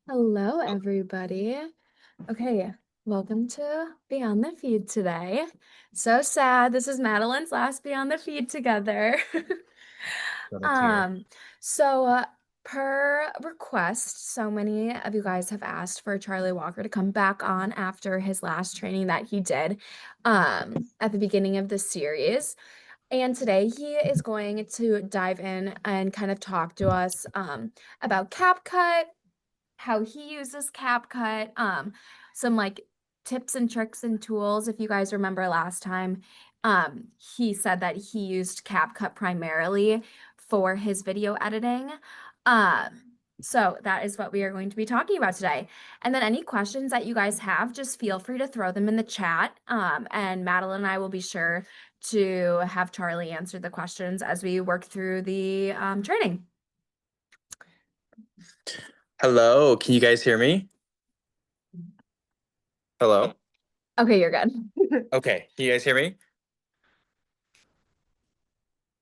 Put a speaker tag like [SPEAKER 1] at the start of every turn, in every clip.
[SPEAKER 1] Hello, everybody. Okay, welcome to Beyond the Feed today. So sad. This is Madeleine's last Beyond the Feed together.
[SPEAKER 2] Shed a tear.
[SPEAKER 1] Um, so per request, so many of you guys have asked for Charlie Walker to come back on after his last training that he did at the beginning of the series. And today he is going to dive in and kind of talk to us about CapCut, how he uses CapCut, some like tips and tricks and tools. If you guys remember last time, he said that he used CapCut primarily for his editing. Um, so that is what we are going to be talking about today. And then any questions that you guys have, just feel free to throw them in the chat. And Madeline and I will be sure to have Charlie answer the questions as we work through the training.
[SPEAKER 2] Hello, can you guys hear me? Hello?
[SPEAKER 1] Okay, you're good.
[SPEAKER 2] Okay, can you guys hear me?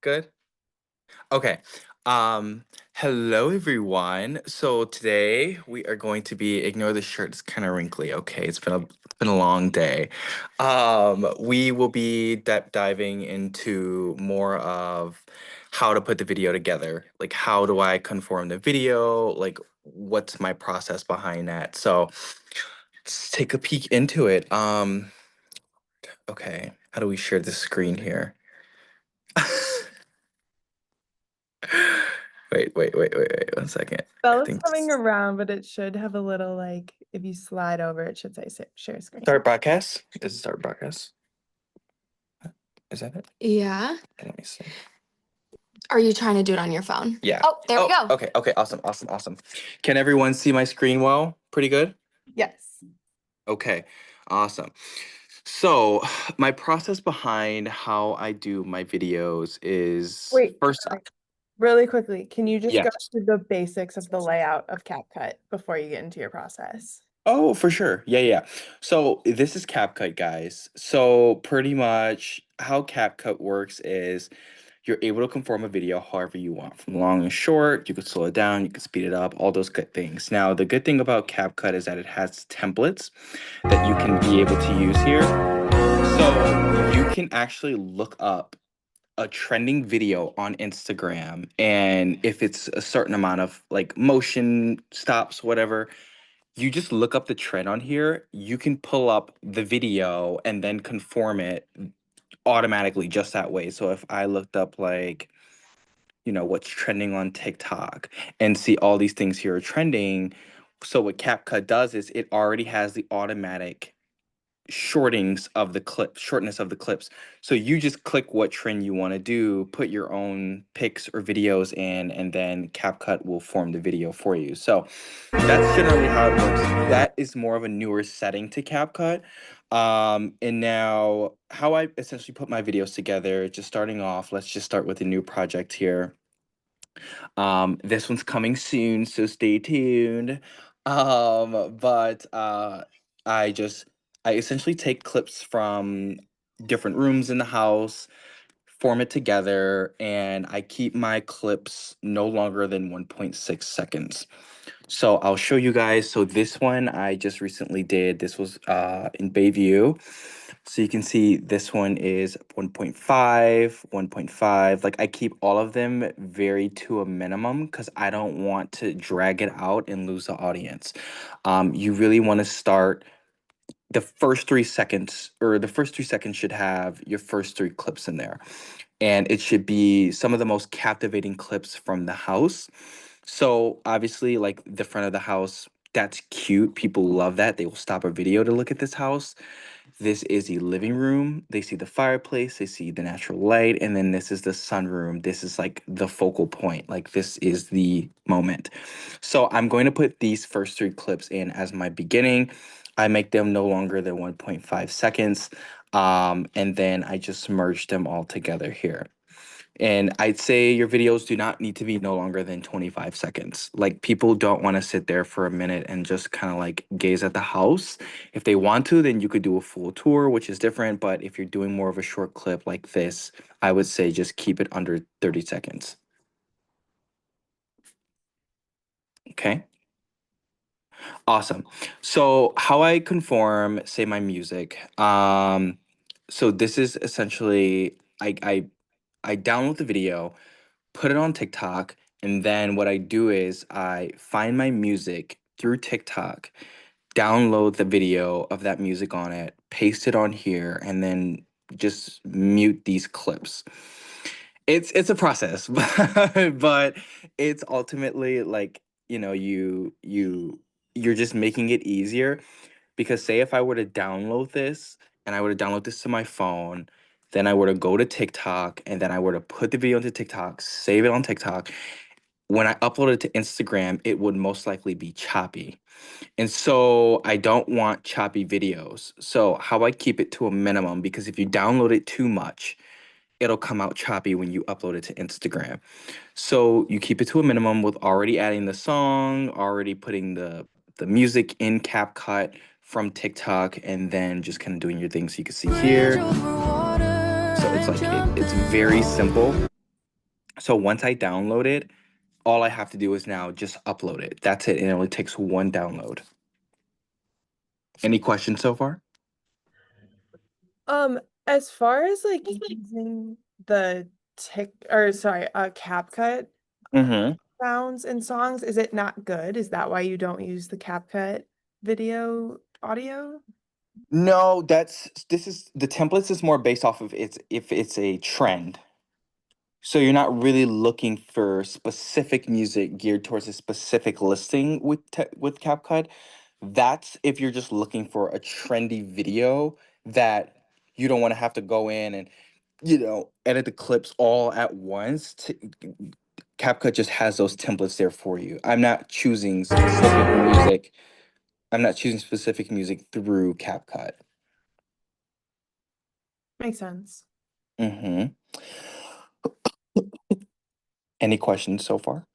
[SPEAKER 2] Good? Okay. Um, Hello everyone. So today we are going to be ignore the shirt, it's kind of wrinkly, okay? It's been a long day. We will be diving into more of how to put the video together. Like how do I conform the video? Like what's my process behind that? So let's take a peek into it. Okay, how do we share the screen here? Wait, 1 second. I
[SPEAKER 3] Bella's
[SPEAKER 2] think
[SPEAKER 3] coming around, but it should have a little like if you slide over, it should say share screen.
[SPEAKER 2] start broadcast. Is it start broadcast? Is that it?
[SPEAKER 1] Yeah.
[SPEAKER 2] Let me see.
[SPEAKER 1] Are you trying to do it on your phone?
[SPEAKER 2] Yeah.
[SPEAKER 1] Oh, there we go.
[SPEAKER 2] Okay, awesome. Can everyone see my screen well? Pretty good?
[SPEAKER 3] Yes.
[SPEAKER 2] Okay, awesome. So, my process behind how I do my videos is
[SPEAKER 3] Wait,
[SPEAKER 2] first,
[SPEAKER 3] sorry. Really quickly, can you just
[SPEAKER 2] yeah.
[SPEAKER 3] go through the basics of the layout of CapCut before you get into your process?
[SPEAKER 2] Oh, for sure. Yeah. So this is CapCut, guys. So pretty much how CapCut works is you're able to conform a video however you want, from long and short. You could slow it down, you could speed it up, all those good things. Now, the good thing about CapCut is that it has templates that you can be able to use here. So you can actually look up a trending video on Instagram, and if it's a certain amount of like motion stops, whatever, you just look up the trend on here. You can pull up the video and then conform it automatically just that way. So if I looked up like, what's trending on TikTok and see all these things here are trending. So what CapCut does is it already has the automatic shortness of the clips. So you just click what trend you want to do, put your own pics or videos in, and then CapCut will form the video for you. So that's generally how it works. That is more of a newer setting to CapCut. And now how I essentially put my videos together, just starting off, let's just start with a new project here. This one's coming soon, so stay tuned. But I just I essentially take clips from different rooms in the house, form it together, and I keep my clips no longer than 1.6 seconds. So I'll show you guys. So this one I just recently did. This was in Bayview. So you can see this one is 1.5, 1.5. Like I keep all of them very to a minimum because I don't want to drag it out and lose the audience. You really want to start the first 3 seconds, or the first 3 seconds should have your first three clips in there. And it should be some of the most captivating clips from the house. So obviously, like the front of the house, that's cute. People love that. They will stop a video to look at this house. This is the living room. They see the fireplace, they see the natural light, and then this is the sunroom. This is like the focal point. Like this is the moment. So I'm going to put these first three clips in as my beginning. I make them no longer than 1.5 seconds. And then I just merge them all together here. And I'd say your videos do not need to be no longer than 25 seconds. Like people don't want to sit there for a minute and just kind of like gaze at the house. If they want to, then you could do a full tour, which is different. But if you're doing more of a short clip like this, I would say just keep it under 30 seconds. Okay. Awesome. So how I conform, say my music. So this is essentially I download the video, put it on TikTok, and then what I do is I find my music through TikTok, download the video of that music on it, paste it on here, and then just mute these clips. It's a process, but it's ultimately like, you're just making it easier because say if I were to download this and I were to download this to my phone, then I were to go to TikTok and then I were to put the video into TikTok, save it on TikTok. When I upload it to Instagram, it would most likely be choppy. And so I don't want choppy videos. So how I keep it to a minimum, because if you download it too much, it'll come out choppy when you upload it to Instagram. So you keep it to a minimum with already adding the song, already putting the music in CapCut from TikTok, and then just kind of doing your thing. So you can see here. So it's like it's very simple. So once I download it, all I have to do is now just upload it. That's it. And it only takes one download. Any questions so far?
[SPEAKER 3] As far as like using the CapCut
[SPEAKER 2] Mm-hmm.
[SPEAKER 3] sounds and songs, is it not good? Is that why you don't use the CapCut video audio?
[SPEAKER 2] No, this is the templates is more based off of it's if it's a trend. So you're not really looking for specific music geared towards a specific listing with CapCut. That's if you're just looking for a trendy video that you don't want to have to go in and edit the clips all at once. CapCut just has those templates there for you. I'm not choosing specific music. I'm not choosing specific music through CapCut.
[SPEAKER 3] Makes sense.
[SPEAKER 2] Mm-hmm. Any questions so far?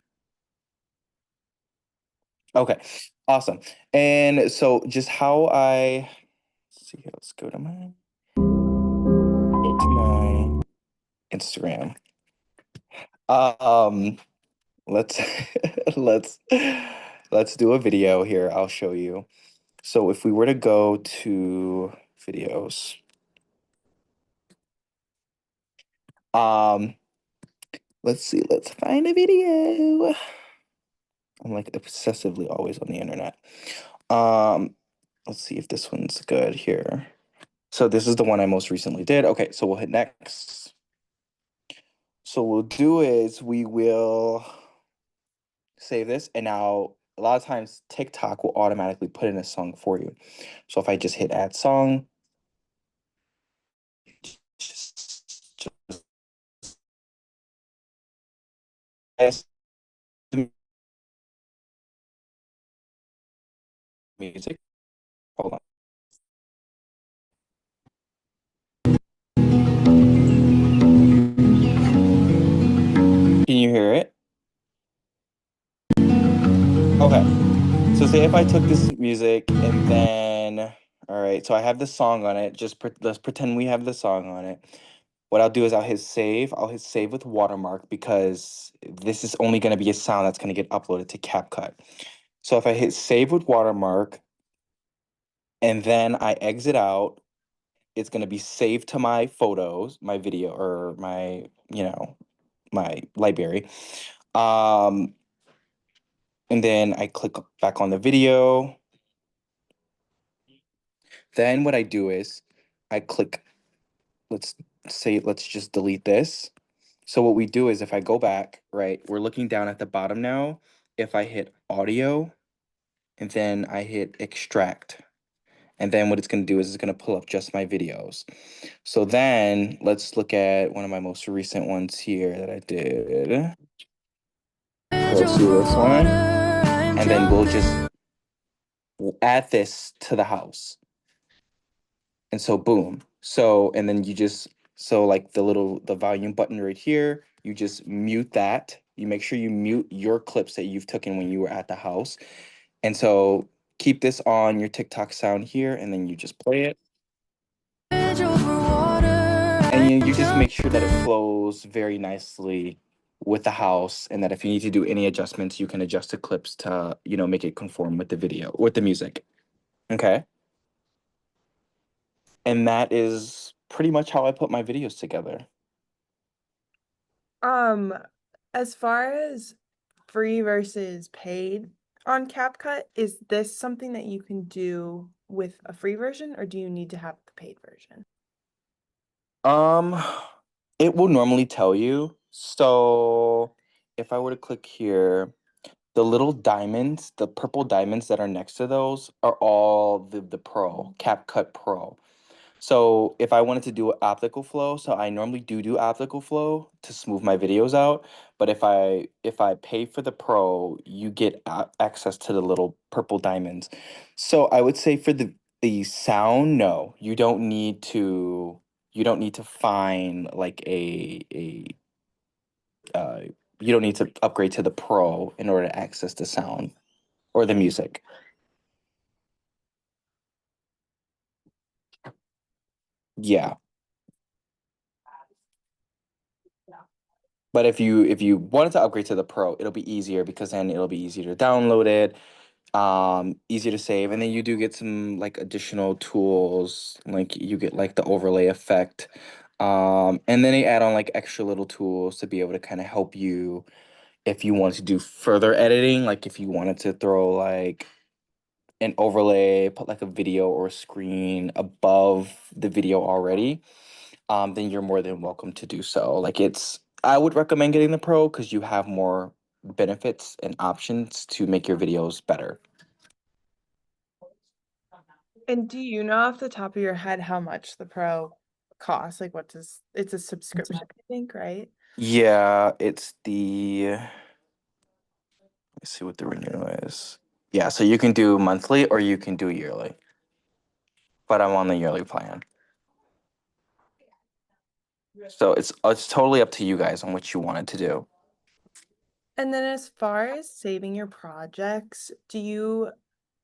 [SPEAKER 2] Okay, awesome. And so just how let's see, let's go to my Instagram. Um, let's let's let's do a video here. I'll show you. So if we were to go to videos, um, let's see, let's find a video. I'm like obsessively always on the internet. Um, let's see if this one's good here. So this is the one I most recently did. Okay, so we'll hit next. So what we'll do is we will save this, and now a lot of times TikTok will automatically put in a song for you. So if I just hit add song, just music. Hold on. Can you hear it? Okay. So say if I took this music and then, all right, so I have the song on it. Let's pretend we have the song on it. What I'll do is I'll hit save. I'll hit save with watermark because this is only going to be a sound that's going to get uploaded to CapCut. So if I hit save with watermark and then I exit out, it's going to be saved to my photos, my video, or my library. And then I click back on the video. Then what I do is I click, let's just delete this. So what we do is if I go back, right, we're looking down at the bottom now. If I hit audio and then I hit extract, and then what it's going to do is it's going to pull up just my videos. So then let's look at one of my most recent ones here that I did. Let's do this one. And then we'll add this to the house. And so boom. So and then so like the volume button right here, you just mute that. You make sure you mute your clips that you've taken when you were at the house. And so keep this on your TikTok sound here, and then you just play it. And you just make sure that it flows very nicely with the house, and that if you need to do any adjustments, you can adjust the clips to, make it conform with the video, with the music. Okay. And that is pretty much how I put my videos together.
[SPEAKER 3] Um, as far as free versus paid on CapCut, is this something that you can do with a free version, or do you need to have the paid version?
[SPEAKER 2] Um, it will normally tell you. So if I were to click here, the little diamonds, the purple diamonds that are next to those are all the Pro, CapCut Pro. So if I wanted to do optical flow, so I normally do optical flow to smooth my videos out, but if I pay for the Pro, you get access to the little purple diamonds. So I would say for the sound, no, you don't need to find like a uh you don't need to upgrade to the Pro in order to access the sound or the music. Yeah. But if you wanted to upgrade to the Pro, it'll be easier because then it'll be easier to download it, easier to save, and then you do get some like additional tools, like you get like the overlay effect, and then they add on like extra little tools to be able to kind of help you if you wanted to do further editing, like if you wanted to throw like an overlay, put like a video or a screen above the video already, then you're more than welcome to do so. I would recommend getting the Pro because you have more benefits and options to make your videos better.
[SPEAKER 3] And do you know off the top of your head how much the Pro costs? Like, it's a subscription, I think, right?
[SPEAKER 2] Yeah, let's see what the renewal is. Yeah, so you can do monthly or you can do yearly, but I'm on the yearly plan. So it's totally up to you guys on what you wanted to do.
[SPEAKER 3] And then as far as saving your projects, do you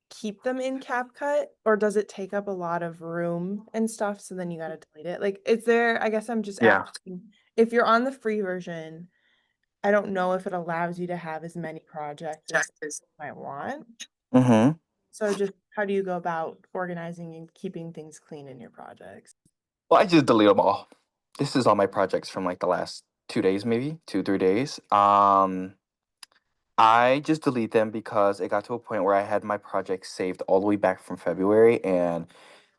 [SPEAKER 3] keep them in CapCut, or does it take up a lot of room and stuff, so then you gotta delete it? Like, I guess I'm just
[SPEAKER 2] Yeah.
[SPEAKER 3] asking, if you're on the free version, I don't know if it allows you to have as many projects as you might want.
[SPEAKER 2] Mm-hmm.
[SPEAKER 3] So just how do you go about organizing and keeping things clean in your projects?
[SPEAKER 2] Well, I just delete them all. This is all my projects from like the last 2 days, maybe 2, 3 days. I just delete them because it got to a point where I had my project saved all the way back from February, and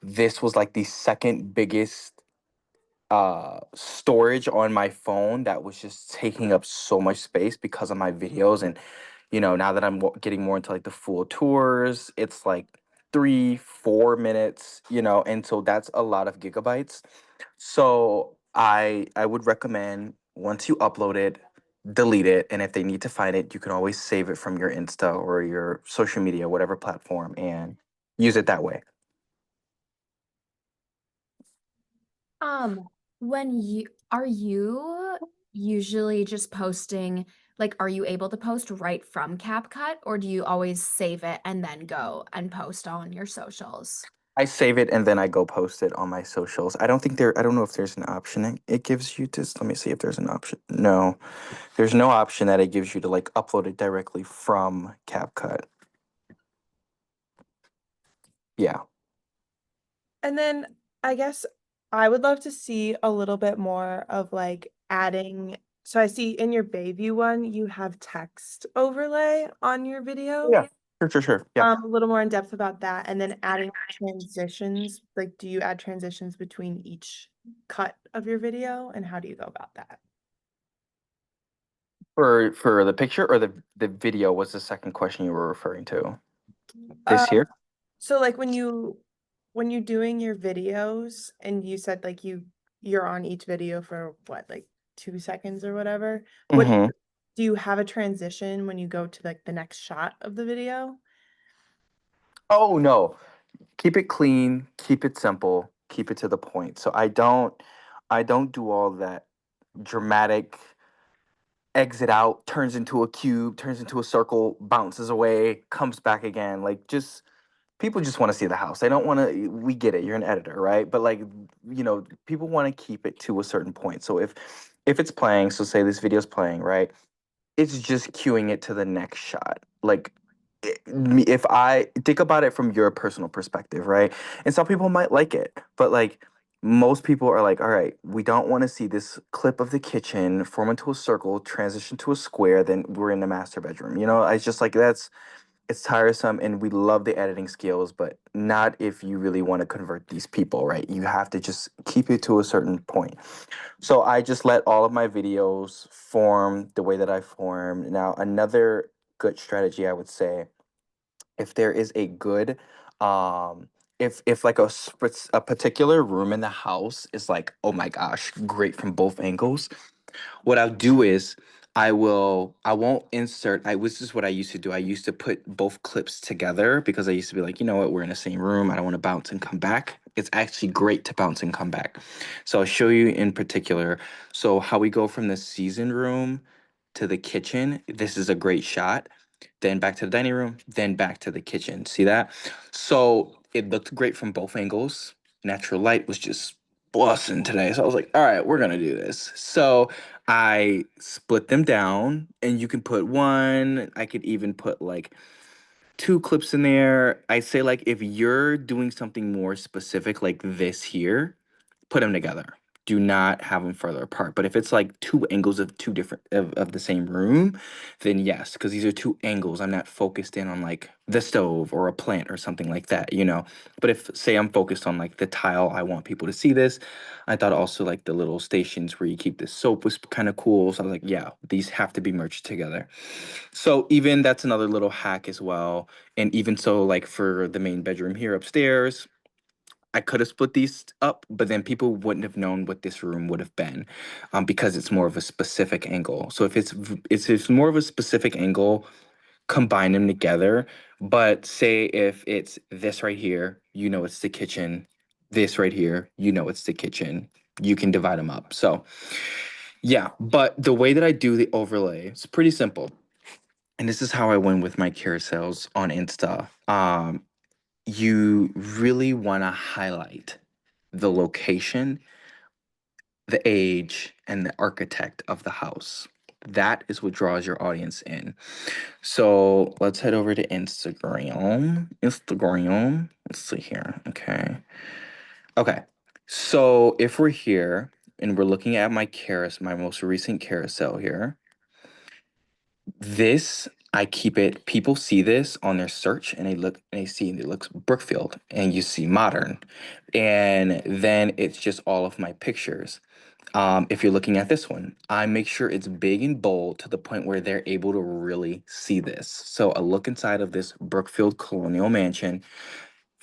[SPEAKER 2] this was like the second biggest storage on my phone that was just taking up so much space because of my videos. And now that I'm getting more into like the full tours, it's like 3 4 minutes, and so that's a lot of gigabytes. So I would recommend, once you upload it, delete it, and if they need to find it, you can always save it from your Insta or your social media, whatever platform, and use it that way.
[SPEAKER 1] Um, when you are you usually just posting, like, are you able to post right from CapCut, or do you always save it and then go and post on your socials?
[SPEAKER 2] I save it and then I go post it on my socials. I don't know if there's an option it gives you to, let me see if there's an option. No, there's no option that it gives you to like upload it directly from CapCut. Yeah.
[SPEAKER 3] And then I guess I would love to see a little bit more of like adding. So I see in your Bayview one, you have text overlay on your video.
[SPEAKER 2] Yeah. Sure. Yeah.
[SPEAKER 3] A little more in depth about that, and then adding transitions. Like, do you add transitions between each cut of your video, and how do you go about that?
[SPEAKER 2] For the picture or the video was the second question you were referring to.
[SPEAKER 3] Uh,
[SPEAKER 2] This here?
[SPEAKER 3] so like when you're doing your videos, and you said like you're on each video for what, like 2 seconds or whatever. What
[SPEAKER 2] Mm-hmm.
[SPEAKER 3] do you have a transition when you go to like the next shot of the video?
[SPEAKER 2] Oh no. Keep it clean, keep it simple, keep it to the point. So I don't do all that dramatic exit out, turns into a cube, turns into a circle, bounces away, comes back again. Like, just people just want to see the house. They don't want to. We get it. You're an editor, right? But like, people want to keep it to a certain point. So if it's playing, so say this video's playing, right? It's just cueing it to the next shot. Like, if I think about it from your personal perspective, right? And some people might like it, but like most people are like, all right, we don't want to see this clip of the kitchen form into a circle, transition to a square, then we're in the master bedroom. It's just like it's tiresome, and we love the editing skills, but not if you really want to convert these people, right? You have to just keep it to a certain point. So I just let all of my videos form the way that I form. Now, another good strategy I would say, if there is a good, if like a particular room in the house is like, oh my gosh, great from both angles, what I'll do is I won't insert. This is what I used to do. I used to put both clips together because I used to be like, you know what, we're in the same room. I don't want to bounce and come back. It's actually great to bounce and come back. So I'll show you in particular. So how we go from the season room to the kitchen. This is a great shot. Then back to the dining room, then back to the kitchen. See that? So it looked great from both angles. Natural light was just busting today. So I was like, all right, we're gonna do this. So I split them down, and you can put one. I could even put like two clips in there. I say like if you're doing something more specific like this here, put them together. Do not have them further apart. But if it's like two angles of two different of the same room, then yes, because these are two angles. I'm not focused in on like the stove or a plant or something like that. But if say I'm focused on like the tile, I want people to see this. I thought also like the little stations where you keep the soap was kind of cool. So I was like, yeah, these have to be merged together. So even that's another little hack as well. And even so, like for the main bedroom here upstairs, I could have split these up, but then people wouldn't have known what this room would have been, because it's more of a specific angle. So if it's more of a specific angle, combine them together. But say if it's this right here, it's the kitchen. This right here, it's the kitchen. You can divide them up. So yeah, but the way that I do the overlay, it's pretty simple. And this is how I win with my carousels on Insta. You really want to highlight the location, the age, and the architect of the house. That is what draws your audience in. So let's head over to Instagram. Instagram. Let's see here. Okay. Okay. So if we're here and we're looking at my most recent carousel here, this I keep it. People see this on their search, and they see it looks Brookfield, and you see modern, and then it's just all of my pictures. If you're looking at this one, I make sure it's big and bold to the point where they're able to really see this. So a look inside of this Brookfield colonial mansion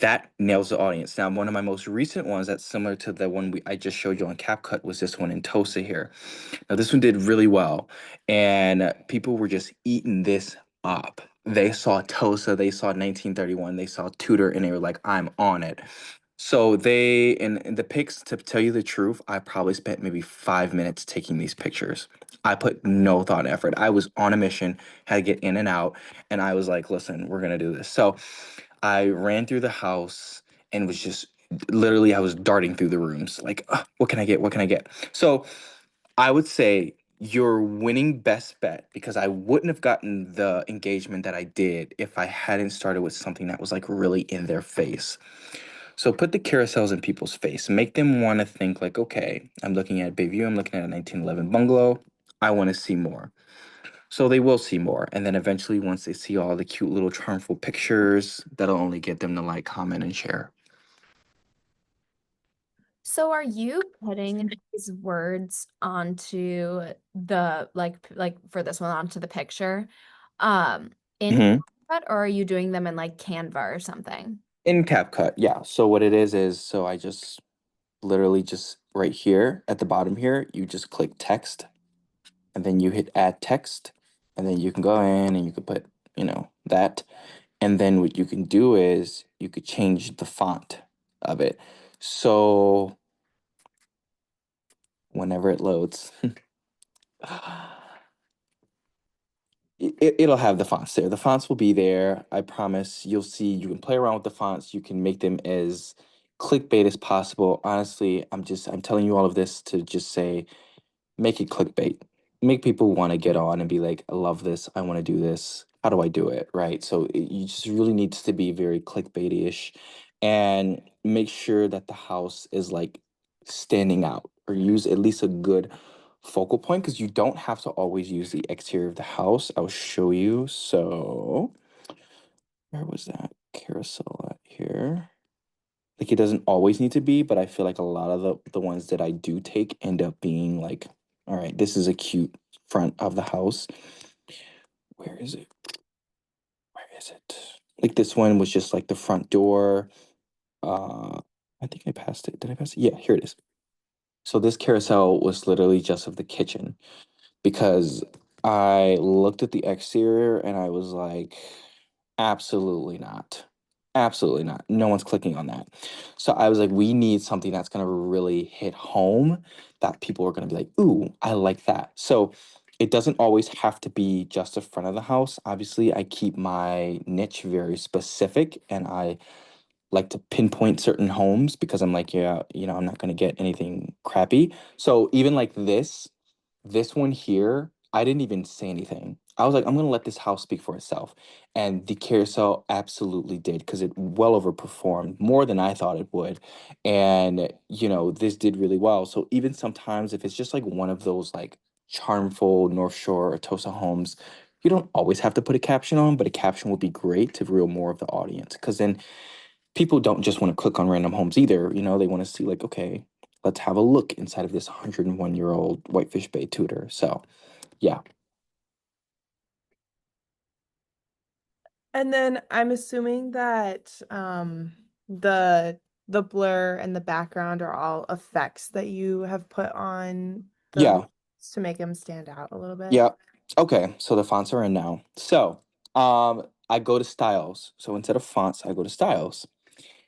[SPEAKER 2] that nails the audience. Now, one of my most recent ones that's similar to the one I just showed you on CapCut was this one in Tosa here. Now, this one did really well, and people were just eating this up. They saw Tosa, they saw 1931, they saw Tudor, and they were like, I'm on it. So in the pics, to tell you the truth, I probably spent maybe 5 minutes taking these pictures. I put no thought and effort. I was on a mission, had to get in and out, and I was like, listen, we're gonna do this. So I ran through the house and was just literally I was darting through the rooms like, what can I get? What can I get? So I would say your winning best bet, because I wouldn't have gotten the engagement that I did if I hadn't started with something that was like really in their face. So put the carousels in people's face, make them want to think like, okay, I'm looking at Bayview, I'm looking at a 1911 bungalow. I want to see more. So they will see more. And then eventually, once they see all the cute little charmful pictures, that'll only get them to like, comment, and share.
[SPEAKER 1] So are you putting these words onto the like for this one onto the picture in
[SPEAKER 2] Hmm.
[SPEAKER 1] CapCut, or are you doing them in like Canva or something?
[SPEAKER 2] In CapCut, yeah. So what it is so I just literally just right here at the bottom here, you just click text, and then you hit add text, and then you can go in and you can put, that. And then what you can do is you could change the font of it. So whenever it loads, it'll have the fonts there. The fonts will be there. I promise. You'll see. You can play around with the fonts. You can make them as clickbait as possible. Honestly, I'm telling you all of this to just say make it clickbait. Make people want to get on and be like, I love this. I want to do this. How do I do it? Right. So you just really needs to be very clickbaity-ish and make sure that the house is like standing out or use at least a good focal point because you don't have to always use the exterior of the house. I'll show you. So where was that carousel at here? Like it doesn't always need to be, but I feel like a lot of the ones that I do take end up being like, all right, this is a cute front of the house. Where is it? Where is it? Like this one was just like the front door. I think I passed it. Did I pass it? Yeah, here it is. So this carousel was literally just of the kitchen because I looked at the exterior and I was like, absolutely not. Absolutely not. No one's clicking on that. So I was like, we need something that's going to really hit home that people are going to be like, ooh, I like that. So it doesn't always have to be just the front of the house. Obviously, I keep my niche very specific and I like to pinpoint certain homes because I'm like, yeah, I'm not going to get anything crappy. So even like this one here, I didn't even say anything. I was like, I'm gonna let this house speak for itself. And the carousel absolutely did because it well overperformed more than I thought it would. And, this did really well. So even sometimes if it's just like one of those like charmful North Shore or Tosa homes, you don't always have to put a caption on, but a caption would be great to reel more of the audience. Because then people don't just want to click on random homes either. They want to see like, okay, let's have a look inside of this 101-year-old Whitefish Bay Tudor. So, yeah.
[SPEAKER 3] And then I'm assuming that the the blur and the background are all effects that you have put on the
[SPEAKER 2] Yeah.
[SPEAKER 3] videos to make them stand out a little bit.
[SPEAKER 2] Yeah. Okay, so the fonts are in now. So, I go to styles. So instead of fonts, I go to styles.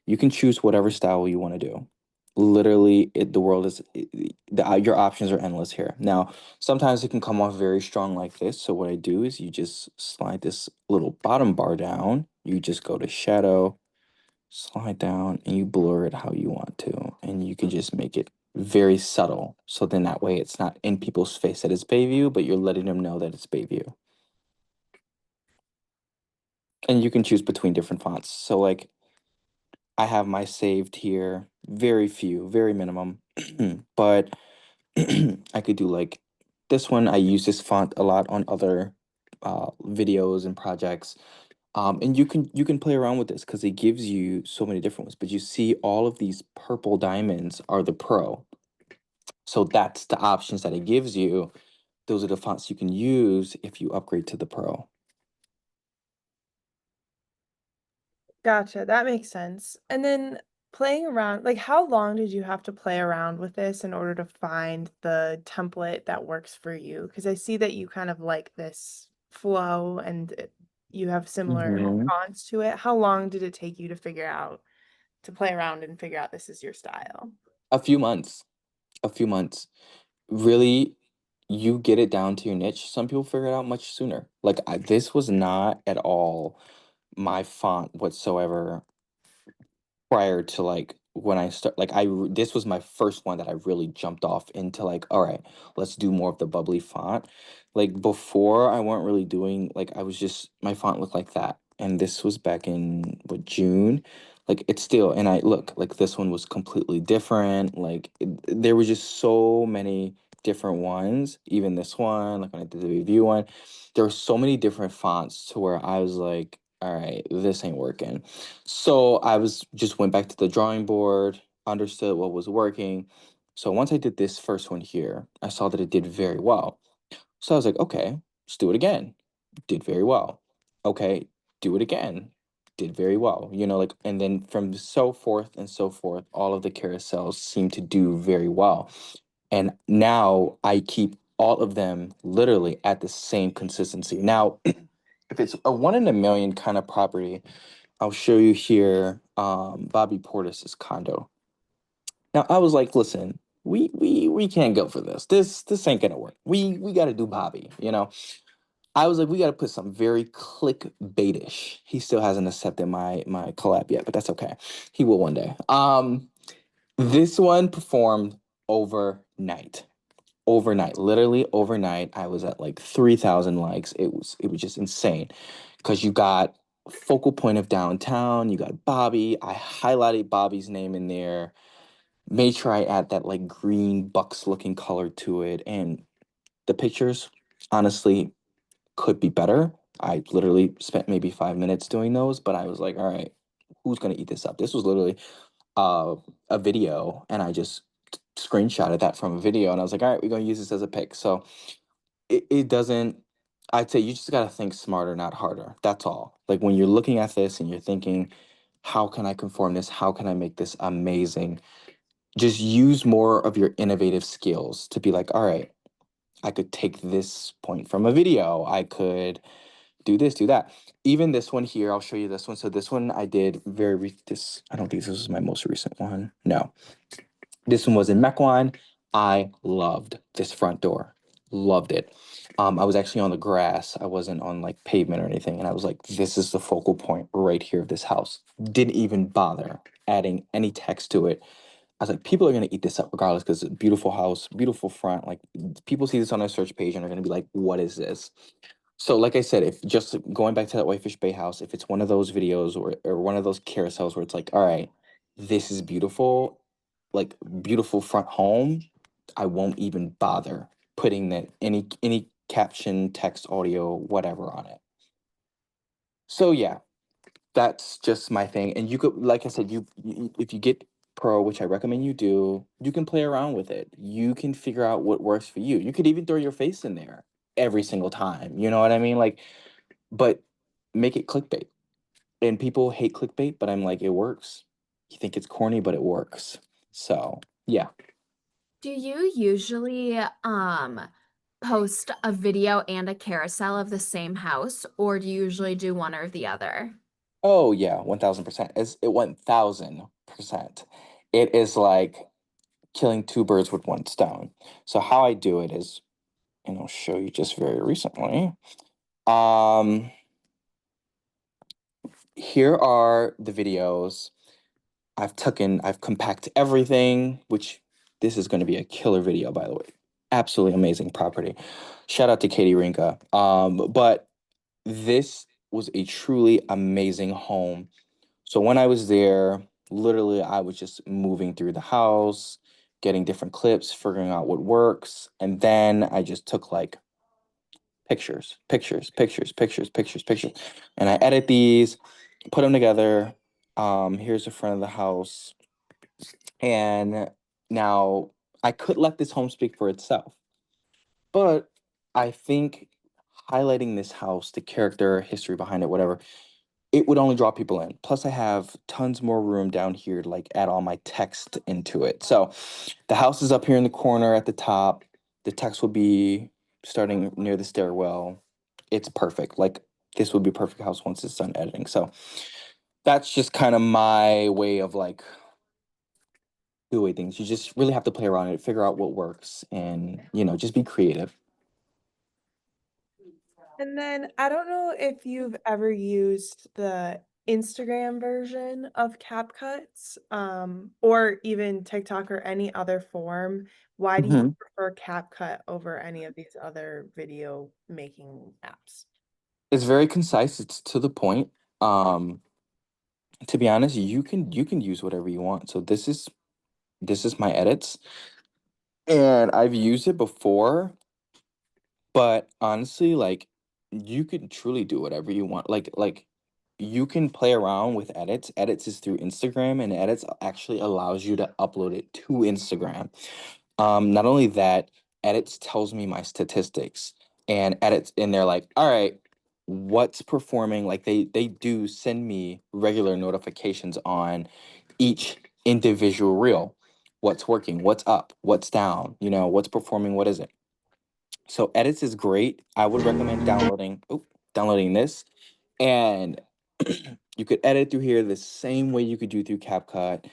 [SPEAKER 2] You can choose whatever style you want to do. Literally, the world is your options are endless here. Now, sometimes it can come off very strong like this. So what I do is you just slide this little bottom bar down. You just go to shadow, slide down, and you blur it how you want to, and you can just make it very subtle. So then that way it's not in people's face that it's Bayview, but you're letting them know that it's Bayview. And you can choose between different fonts. So like I have my saved here, very few, very minimum. But I could do like this one. I use this font a lot on other videos and projects. And you can play around with this because it gives you so many different ones. But you see all of these purple diamonds are the Pro. So that's the options that it gives you. Those are the fonts you can use if you upgrade to the Pro.
[SPEAKER 3] Gotcha, that makes sense. And then playing around, like how long did you have to play around with this in order to find the template that works for you? Because I see that you kind of like this flow and you have similar
[SPEAKER 2] Mhm.
[SPEAKER 3] fonts to it. How long did it take you to figure out to play around and figure out this is your style?
[SPEAKER 2] A few months. A few months. Really, you get it down to your niche. Some people figure it out much sooner. Like this was not at all my font whatsoever prior to like when I start like this was my first one that I really jumped off into like all right, let's do more of the bubbly font. Like before I weren't really doing like I was just my font looked like that. And this was back in what June. Like it's still and I look like this one was completely different. Like there were just so many different ones. Even this one, like when I did the review one, there were so many different fonts to where I was like, all right, this ain't working. So I was just went back to the drawing board, understood what was working. So once I did this first one here, I saw that it did very well. So I was like, okay, let's do it again. Did very well. Okay, do it again. Did very well. Like, and then from so forth and so forth, all of the carousels seem to do very well. And now I keep all of them literally at the same consistency. Now, if it's a one in a million kind of property, I'll show you here Bobby Portis's condo. Now I was like, listen, we can't go for this. This ain't gonna work. We gotta do Bobby. I was like, we gotta put something very clickbaitish. He still hasn't accepted my collab yet, but that's okay. He will one day. This one performed overnight. overnight, literally overnight, I was at like 3,000 likes. It was just insane because you got focal point of downtown, you got Bobby. I highlighted Bobby's name in there, made sure I add that like green bucks looking color to it, and the pictures honestly could be better. I literally spent maybe 5 minutes doing those, but I was like, all right, who's gonna eat this up? This was literally uh, a video, and I just screenshotted that from a video, and I was like, all right, we're gonna use this as a pic. So it doesn't. I'd say you just gotta think smarter, not harder. That's all. Like when you're looking at this and you're thinking, how can I conform this? How can I make this amazing? Just use more of your innovative skills to be like, all right, I could take this point from a video. I could do this, do that. Even this one here, I'll show you this one. So this one I did this. I don't think this was my most recent one. No, this one was in Mequon. I loved this front door. Loved it. I was actually on the grass. I wasn't on like pavement or anything. And I was like, this is the focal point right here of this house. Didn't even bother adding any text to it. I was like, people are gonna eat this up regardless because beautiful house, beautiful front. Like people see this on their search page and are gonna be like, what is this? So, like I said, if just going back to that Whitefish Bay house, if it's one of those videos or one of those carousels where it's like, all right, this is beautiful, like beautiful front home, I won't even bother putting that any caption, text, audio, whatever on it. So yeah, that's just my thing. And you could, like I said, if you get pro, which I recommend you do, you can play around with it. You can figure out what works for you. You could even throw your face in there every single time. You know what I mean? Like, but make it clickbait. And people hate clickbait, but I'm like, it works. You think it's corny, but it works. So yeah.
[SPEAKER 1] Do you usually post a video and a carousel of the same house, or do you usually do one or the other?
[SPEAKER 2] Oh yeah, 1,000%. It's it 1,000%. It is like killing two birds with one stone. So how I do it is, and I'll show you just very recently. Um, Here are the videos. I've compacted everything, which this is going to be a killer video, by the way. Absolutely amazing property. Shout out to Katie Rinka. But this was a truly amazing home. So when I was there, literally I was just moving through the house, getting different clips, figuring out what works, and then I just took like pictures, pictures, pictures, pictures, pictures, pictures. And I edit these, put them together. Here's the front of the house. And now I could let this home speak for itself. But I think highlighting this house, the character, history behind it, whatever, it would only draw people in. Plus, I have tons more room down here to like add all my text into it. So the house is up here in the corner at the top. The text will be starting near the stairwell. It's perfect. Like this would be a perfect house once it's done editing. So that's just kind of my way of like doing things. You just really have to play around it, figure out what works, and just be creative.
[SPEAKER 3] And then I don't know if you've ever used the Instagram version of CapCuts, or even TikTok or any other form. Why do you
[SPEAKER 2] Mhm.
[SPEAKER 3] prefer CapCut over any of these other video making apps?
[SPEAKER 2] It's very concise. It's to the point. Um, to be honest, you can use whatever you want. So this is my edits, and I've used it before, but honestly, like you can truly do whatever you want. Like you can play around with edits. Edits is through Instagram, and edits actually allows you to upload it to Instagram. Not only that, edits tells me my statistics, and they're like, all right, what's performing? Like they do send me regular notifications on each individual reel. What's working, what's up, what's down, what's performing, what isn't. So edits is great. I would recommend downloading this, and you could edit through here the same way you could do through CapCut.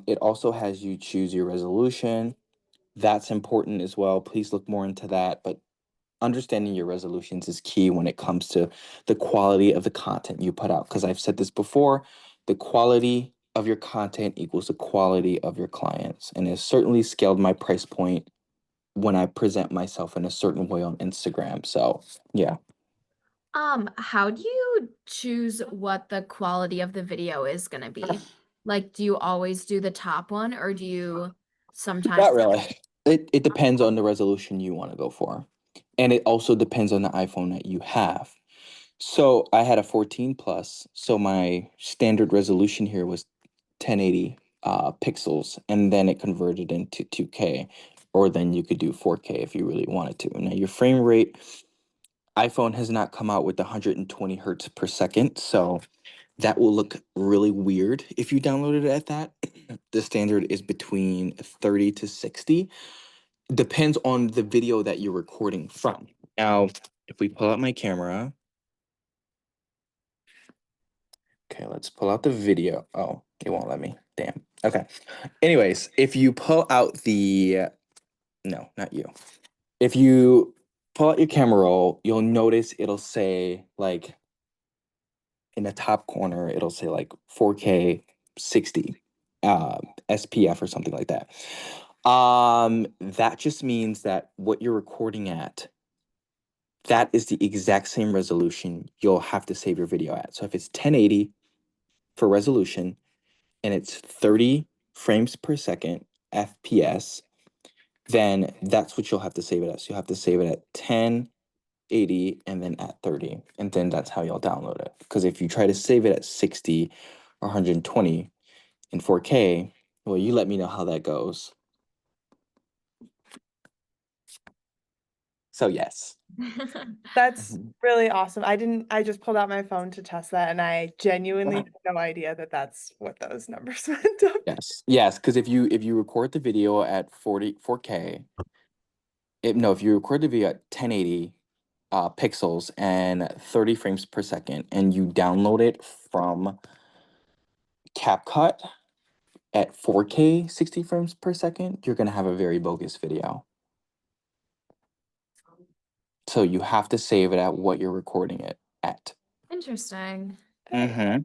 [SPEAKER 2] It also has you choose your resolution. That's important as well. Please look more into that. But understanding your resolutions is key when it comes to the quality of the content you put out. Because I've said this before, the quality of your content equals the quality of your clients. And it's certainly scaled my price point when I present myself in a certain way on Instagram. So yeah.
[SPEAKER 1] How do you choose what the quality of the video is gonna be? Like, do you always do the top one, or do you sometimes?
[SPEAKER 2] Not really. It depends on the resolution you want to go for. And it also depends on the iPhone that you have. So I had a 14 plus, so my standard resolution here was 1080 pixels, and then it converted into 2K, or then you could do 4K if you really wanted to. Now your frame rate, iPhone has not come out with 120 hertz per second, so that will look really weird if you downloaded it at that. The standard is between 30 to 60. Depends on the video that you're recording from. Now, if we pull out my camera, okay, let's pull out the video. Oh, it won't let me. Damn. Okay. Anyways, if you pull out the, no, not you. If you pull out your camera roll, you'll notice it'll say like in the top corner, it'll say like 4K 60 SPF or something like that. That just means that what you're recording at, that is the exact same resolution you'll have to save your video at. So if it's 1080 for resolution and it's 30 frames per second FPS, then that's what you'll have to save it at. So you'll have to save it at 1080 and then at 30. And then that's how you'll download it. Because if you try to save it at 60 or 120 in 4K, well, you let me know how that goes. So yes.
[SPEAKER 3] That's really awesome. I just pulled out my phone to test that, and I genuinely had no idea that that's what those numbers meant.
[SPEAKER 2] Yes, because if you record the video at 4K, if you record the video at 1080 pixels and 30 frames per second, and you download it from CapCut at 4K 60 frames per second, you're gonna have a very bogus video. So you have to save it at what you're recording it at.
[SPEAKER 1] Interesting.
[SPEAKER 2] Mm-hmm.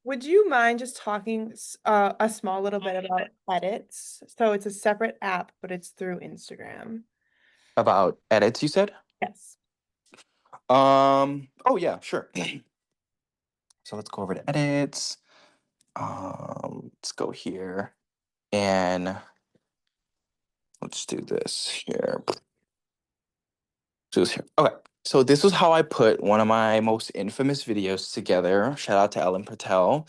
[SPEAKER 3] Would you mind just talking a small little bit about edits? So it's a separate app, but it's through Instagram.
[SPEAKER 2] About edits, you said?
[SPEAKER 3] Yes.
[SPEAKER 2] Oh yeah, sure. So let's go over to edits. Let's go here and let's do this here. Do this here. Okay. So this was how I put one of my most infamous videos together. Shout out to Ellen Patel.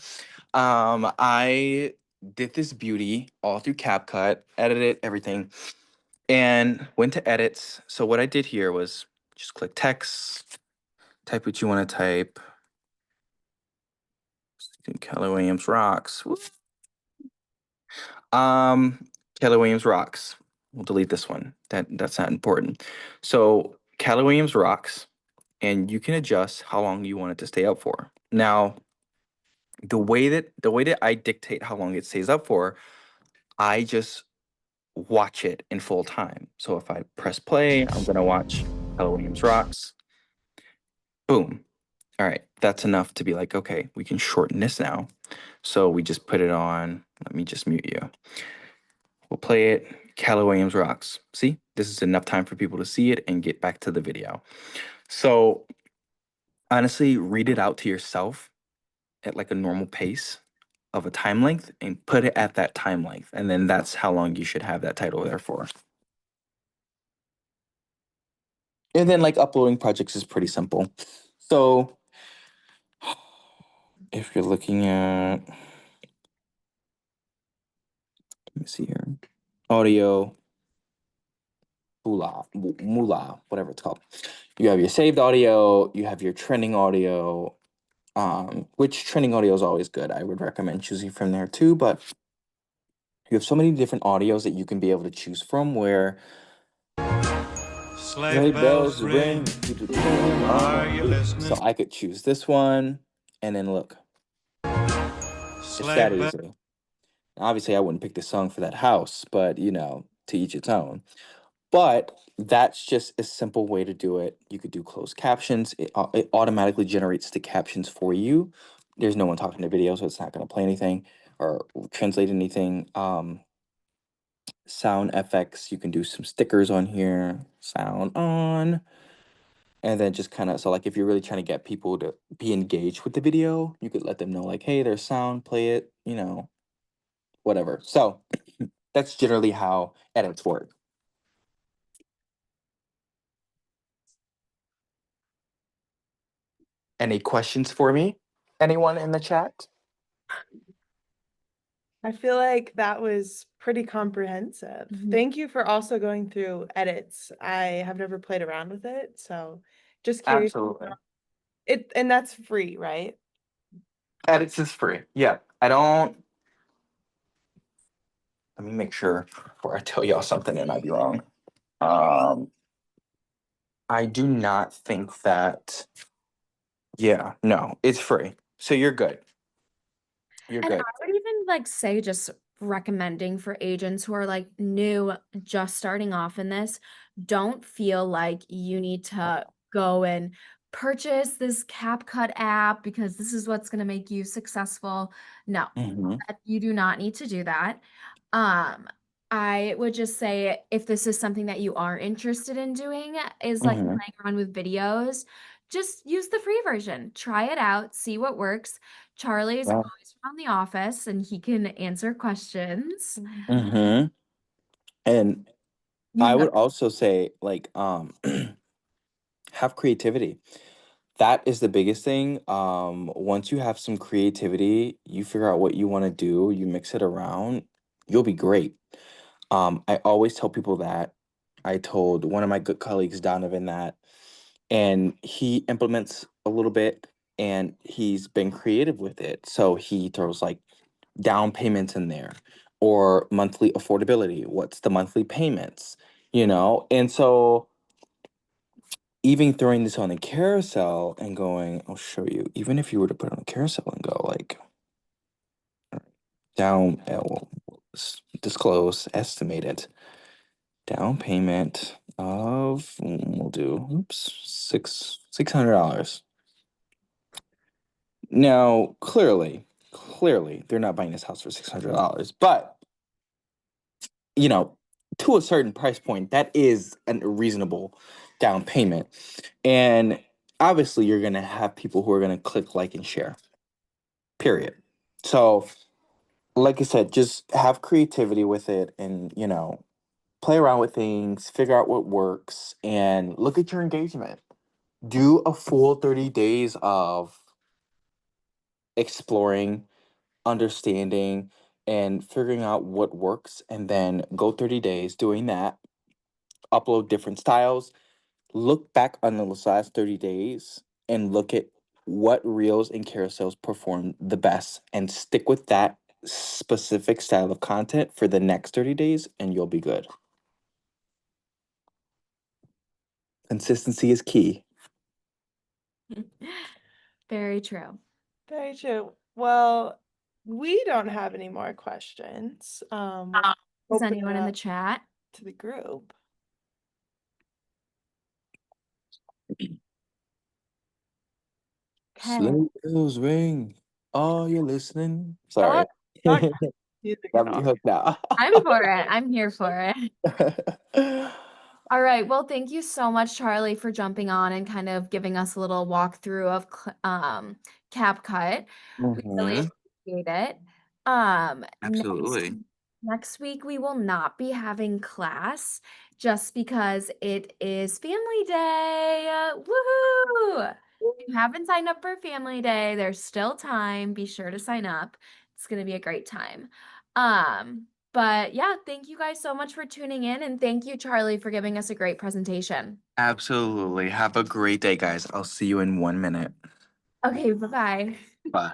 [SPEAKER 2] I did this beauty all through CapCut, edited everything, and went to edits. So what I did here was just click text, type what you want to type. Keller Williams rocks. Whoop. Keller Williams rocks. We'll delete this one. That's not important. So Keller Williams rocks, and you can adjust how long you want it to stay up for. Now, the way that I dictate how long it stays up for, I just watch it in full time. So if I press play, I'm gonna watch Keller Williams rocks. Boom. All right, that's enough to be like, okay, we can shorten this now. So we just put it on. Let me just mute you. We'll play it. Keller Williams rocks. See, this is enough time for people to see it and get back to the video. So honestly, read it out to yourself at like a normal pace of a time length and put it at that time length. And then that's how long you should have that title there for. And then like uploading projects is pretty simple. So if you're looking at, let me see here, audio, moolah, whatever it's called. You have your saved audio, you have your trending audio, which trending audio is always good. I would recommend choosing from there too, but you have so many different audios that you can be able to choose from where sleigh bells ring. Are you listening? So I could choose this one and then look. It's that easy. Obviously, I wouldn't pick the song for that house, but to each its own. But that's just a simple way to do it. You could do closed captions. It automatically generates the captions for you. There's no one talking to video, so it's not going to play anything or translate anything. sound effects. You can do some stickers on here, sound on, and then just kind of, so like if you're really trying to get people to be engaged with the video, you could let them know like, hey, there's sound, play it, you know, whatever. So that's generally how edits work. Any questions for me? Anyone in the chat?
[SPEAKER 3] I feel like that was pretty comprehensive. Thank you for also going through edits. I have never played around with it, so just curious.
[SPEAKER 2] Absolutely.
[SPEAKER 3] And that's free, right?
[SPEAKER 2] Edits is free. Yeah. I don't. Let me make sure before I tell y'all something and I'd be wrong. I do not think that. Yeah, no, it's free. So you're good. You're
[SPEAKER 1] And
[SPEAKER 2] good.
[SPEAKER 1] I would even like say just recommending for agents who are like new, just starting off in this, don't feel like you need to go and purchase this CapCut app because this is what's going to make you successful. No,
[SPEAKER 2] Mm-hmm.
[SPEAKER 1] you do not need to do that. Um, I would just say if this is something that you are interested in doing, is like
[SPEAKER 2] Mm-hmm.
[SPEAKER 1] playing around with videos, just use the free version. Try it out, see what works. Charlie's
[SPEAKER 2] Yeah.
[SPEAKER 1] always around the office and he can answer questions.
[SPEAKER 2] Mm-hmm. And
[SPEAKER 1] You
[SPEAKER 2] I
[SPEAKER 1] know,
[SPEAKER 2] would also say, like, have creativity. That is the biggest thing. Once you have some creativity, you figure out what you want to do, you mix it around, you'll be great. I always tell people that. I told one of my good colleagues, Donovan, that, and he implements a little bit and he's been creative with it. So he throws like down payments in there or monthly affordability. What's the monthly payments? You know? And so even throwing this on the carousel and going, I'll show you, even if you were to put it on the carousel and go like down, well, disclose, estimated down payment of, we'll do, oops, $600. Now, clearly, they're not buying this house for $600, but you know, to a certain price point, that is a reasonable down payment. And obviously, you're going to have people who are going to click like and share, period. So, like I said, just have creativity with it and, you know, play around with things, figure out what works, and look at your engagement. Do a full 30 days of exploring, understanding, and figuring out what works, and then go 30 days doing that, upload different styles, look back on the last 30 days and look at what reels and carousels perform the best and stick with that specific style of content for the next 30 days and you'll be good. Consistency is key.
[SPEAKER 1] very true.
[SPEAKER 3] Very true. Well, we don't have any more questions. We'll
[SPEAKER 1] Is
[SPEAKER 3] open
[SPEAKER 1] anyone
[SPEAKER 3] it
[SPEAKER 1] in the
[SPEAKER 3] up
[SPEAKER 1] chat?
[SPEAKER 3] to the group.
[SPEAKER 1] Okay.
[SPEAKER 2] Sleigh bells ring. Oh, you're listening? Sorry.
[SPEAKER 3] Not music
[SPEAKER 2] Got
[SPEAKER 3] at
[SPEAKER 2] me
[SPEAKER 3] all.
[SPEAKER 2] hooked now.
[SPEAKER 1] I'm for it. I'm here for it. All right. Well, thank you so much, Charlie, for jumping on and kind of giving us a little walkthrough of CapCut. We really
[SPEAKER 2] Mhm.
[SPEAKER 1] appreciate it. Um, next
[SPEAKER 2] Absolutely.
[SPEAKER 1] next week we will not be having class just because it is Family Day. Woohoo! If you haven't signed up for Family Day, there's still time. Be sure to sign up. It's gonna be a great time. But yeah, thank you guys so much for tuning in, and thank you, Charlie, for giving us a great presentation.
[SPEAKER 2] Absolutely. Have a great day, guys. I'll see you in 1 minute.
[SPEAKER 1] Okay, bye-bye.
[SPEAKER 2] Bye.